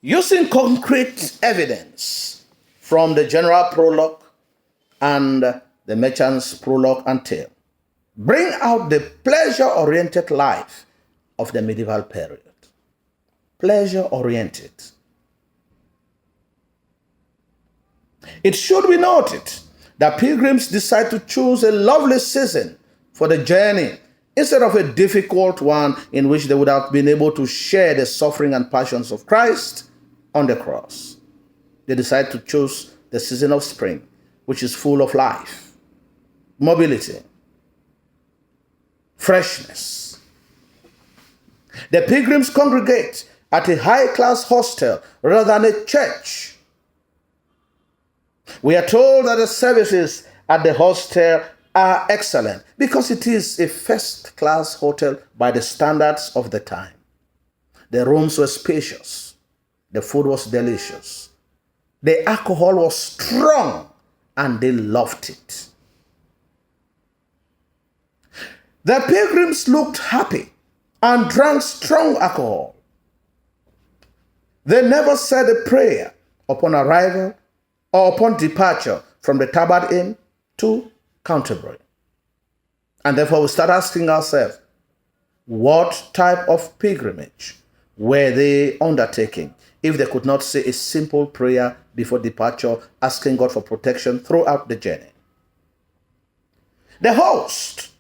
Using concrete evidence from the general prologue and the merchant's prologue and tale, bring out the pleasure-oriented life of the medieval period. Pleasure-oriented. It should be noted that pilgrims decide to choose a lovely season for the journey instead of a difficult one in which they would have been able to share the suffering and passions of Christ on the cross. They decide to choose the season of spring, which is full of life, mobility, freshness. The pilgrims congregate at a high-class hostel rather than a church. We are told that the services at the hostel are excellent because it is a first-class hotel by the standards of the time. The rooms were spacious. The food was delicious. The alcohol was strong, and they loved it. The pilgrims looked happy and drank strong alcohol. They never said a prayer upon arrival or upon departure from the Tabard Inn to Canterbury. And therefore we start asking ourselves, what type of pilgrimage were they undertaking if they could not say a simple prayer before departure, asking God for protection throughout the journey? The host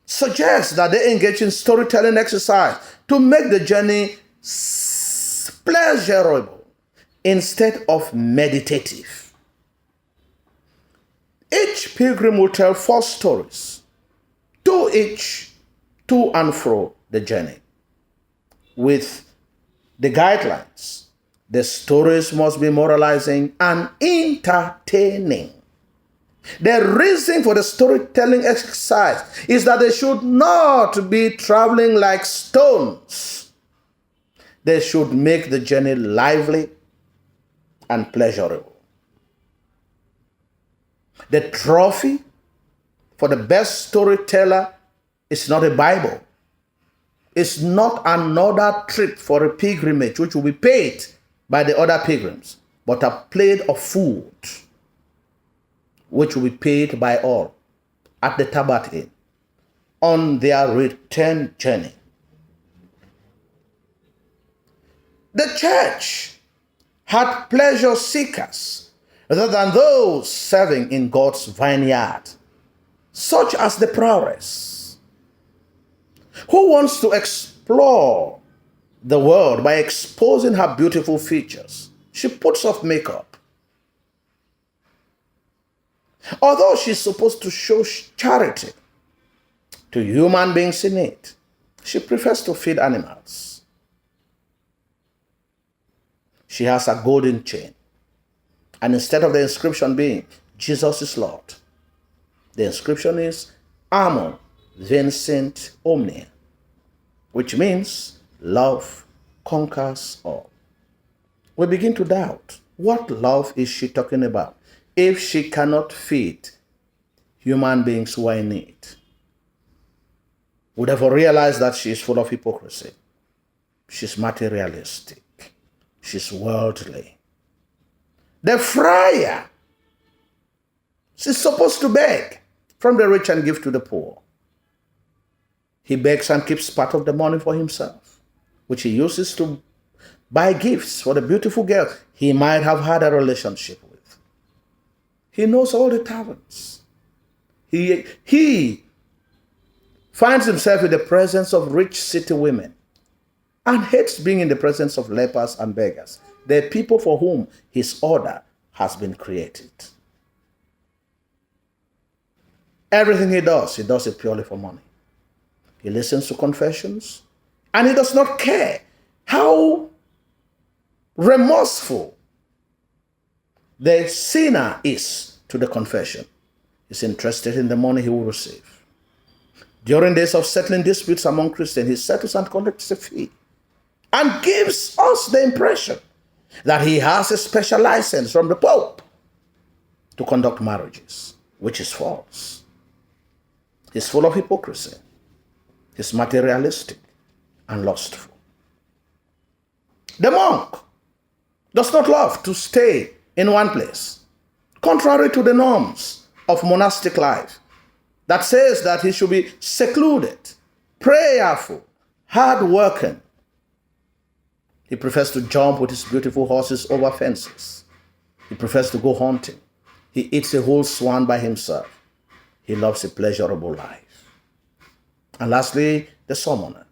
suggests that they engage in storytelling exercise to make the journey pleasurable instead of meditative. Each pilgrim will tell 4 stories, 2 each, to and fro the journey, with the guidelines. The stories must be moralizing and entertaining. The reason for the storytelling exercise is that they should not be traveling like stones. They should make the journey lively and pleasurable. The trophy for the best storyteller is not a Bible. It's not another trip for a pilgrimage which will be paid by the other pilgrims, but a plate of food which will be paid by all at the Tabard Inn on their return journey. The church had pleasure seekers rather than those serving in God's vineyard, such as the prioress, who wants to explore the world by exposing her beautiful features. She puts off makeup. Although she's supposed to show charity to human beings in need, she prefers to feed animals. She has a golden chain, and instead of the inscription being Jesus is Lord, the inscription is Amor Vincit Omnia, which means love conquers all. We begin to doubt, what love is she talking about if she cannot feed human beings who are in need? We therefore realize that she is full of hypocrisy. She's materialistic. She's worldly. The friar, she's supposed to beg from the rich and give to the poor. He begs and keeps part of the money for himself, which he uses to buy gifts for the beautiful girl he might have had a relationship with. He knows all the taverns. He finds himself in the presence of rich city women and hates being in the presence of lepers and beggars, the people for whom his order has been created. Everything he does it purely for money. He listens to confessions, and he does not care how remorseful the sinner is to the confession. He's interested in the money he will receive. During days of settling disputes among Christians, he settles and collects a fee and gives us the impression that he has a special license from the Pope to conduct marriages, which is false. He's full of hypocrisy. He's materialistic and lustful. The monk does not love to stay in one place, contrary to the norms of monastic life that says that he should be secluded, prayerful, hard-working. He prefers to jump with his beautiful horses over fences. He prefers to go hunting. He eats a whole swan by himself. He loves a pleasurable life. And lastly, the summoner,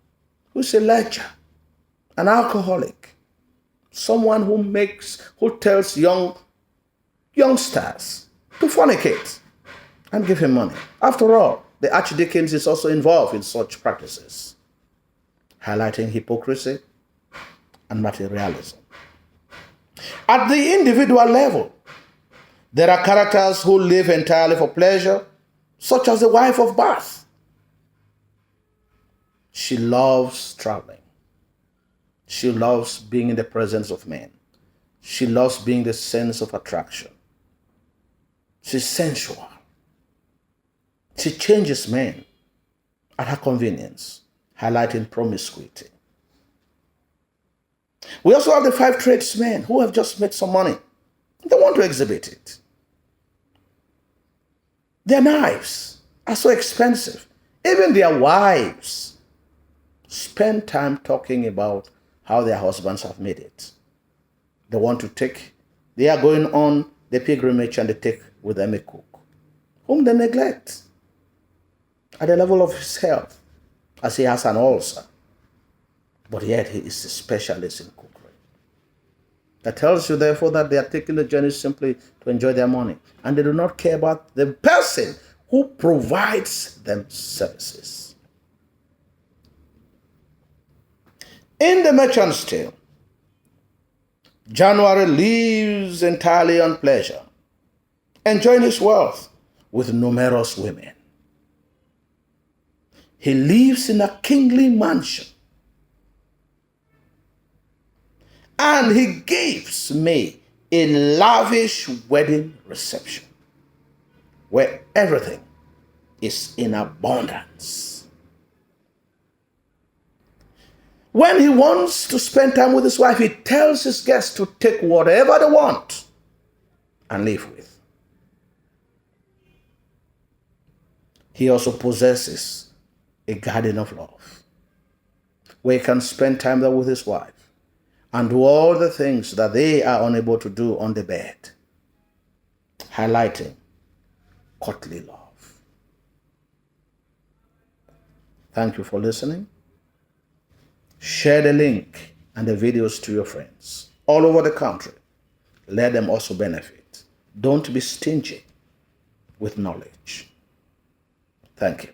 who is a lecher, an alcoholic, someone who tells youngsters to fornicate and give him money. After all, the archdeacon is also involved in such practices, highlighting hypocrisy and materialism. At the individual level, there are characters who live entirely for pleasure, such as the wife of Bath. She loves traveling. She loves being in the presence of men. She loves being the sense of attraction. She's sensual. She changes men at her convenience, highlighting promiscuity. We also have the 5 tradesmen who have just made some money. They want to exhibit it. Their knives are so expensive. Even their wives spend time talking about how their husbands have made it. They are going on the pilgrimage and they take with them a cook, whom they neglect at the level of his health, as he has an ulcer. But yet he is a specialist in cookery. That tells you, therefore, that they are taking the journey simply to enjoy their money. And they do not care about the person who provides them services. In the merchant's tale, January lives entirely on pleasure, enjoying his wealth with numerous women. He lives in a kingly mansion, and he gives me a lavish wedding reception where everything is in abundance. When he wants to spend time with his wife, he tells his guests to take whatever they want and live with. He also possesses a garden of love where he can spend time there with his wife and do all the things that they are unable to do on the bed, highlighting courtly love. Thank you for listening. Share the link and the videos to your friends all over the country. Let them also benefit. Don't be stingy with knowledge. Thank you.